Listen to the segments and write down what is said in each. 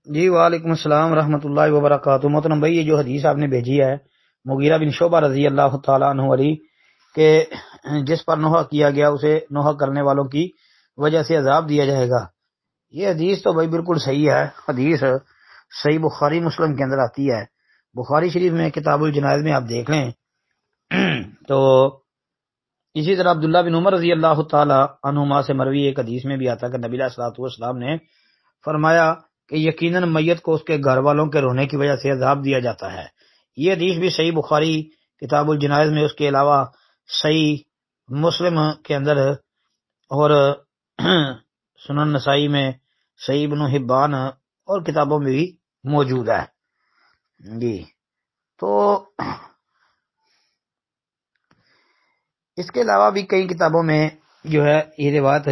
جی وعلیکم السلام ورحمۃ اللہ وبرکاتہ۔ محترم بھائی، یہ جو حدیث آپ نے بھیجی ہے مغیرہ بن شعبہ رضی اللہ تعالیٰ عنہ علی کہ جس پر نوحہ کیا گیا اسے نوحہ کرنے والوں کی وجہ سے عذاب دیا جائے گا، یہ حدیث تو بھائی بالکل صحیح ہے۔ حدیث صحیح بخاری مسلم کے اندر آتی ہے۔ بخاری شریف میں کتاب الجنائز میں آپ دیکھ لیں تو اسی طرح عبداللہ بن عمر رضی اللہ تعالی عنہما سے مروی ایک حدیث میں بھی آتا ہے کہ نبی علیہ الصلوۃ والسلام نے فرمایا کہ یقیناً میت کو اس کے گھر والوں کے رونے کی وجہ سے عذاب دیا جاتا ہے۔ یہ حدیث بھی صحیح بخاری کتاب الجنائز میں، اس کے علاوہ صحیح مسلم کے اندر اور سنن نسائی میں، صحیح ابن حبان اور کتابوں میں بھی موجود ہے۔ جی تو اس کے علاوہ بھی کئی کتابوں میں جو ہے یہ روایت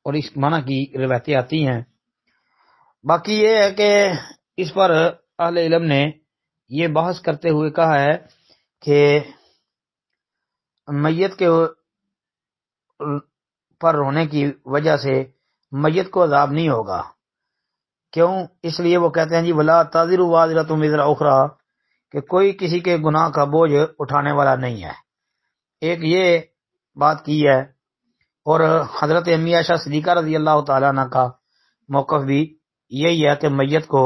اور اس معنی کی روایتیں آتی ہیں۔ باقی یہ ہے کہ اس پر اہل علم نے یہ بحث کرتے ہوئے کہا ہے کہ میت کے پر رونے کی وجہ سے میت کو عذاب نہیں ہوگا۔ کیوں؟ اس لیے وہ کہتے ہیں جی ولا تزر وازرۃ وزر اخری، کہ کوئی کسی کے گناہ کا بوجھ اٹھانے والا نہیں ہے۔ ایک یہ بات کی ہے، اور حضرت امی عائشہ صدیقہ رضی اللہ تعالیٰ عنہ کا موقف بھی یہی ہے کہ میت کو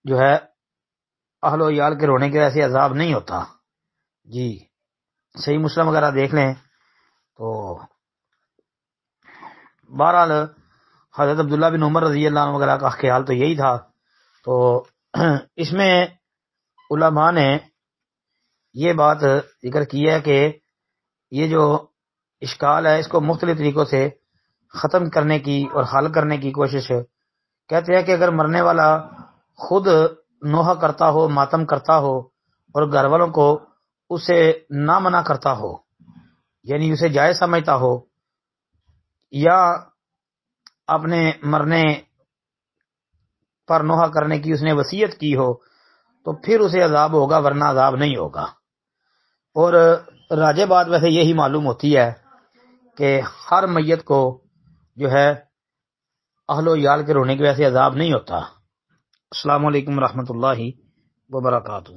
جو ہے اہل و عیال کے رونے کی وجہ سے عذاب نہیں ہوتا۔ جی صحیح مسلم وغیرہ دیکھ لیں تو بہرحال حضرت عبداللہ بن عمر رضی اللہ عنہ وغیرہ کا خیال تو یہی تھا۔ تو اس میں علماء نے یہ بات ذکر کی ہے کہ یہ جو اشکال ہے اس کو مختلف طریقوں سے ختم کرنے کی اور حل کرنے کی کوشش کہتے ہیں کہ اگر مرنے والا خود نوحہ کرتا ہو، ماتم کرتا ہو اور گھر والوں کو اسے نہ منع کرتا ہو، یعنی اسے جائز سمجھتا ہو، یا اپنے مرنے پر نوحہ کرنے کی اس نے وصیت کی ہو تو پھر اسے عذاب ہوگا، ورنہ عذاب نہیں ہوگا۔ اور راجح بات ویسے یہی معلوم ہوتی ہے کہ ہر میت کو جو ہے اہل و عیال کے رونے کی وجہ سے عذاب نہیں ہوتا۔ السلام علیکم ورحمۃ اللہ وبرکاتہ۔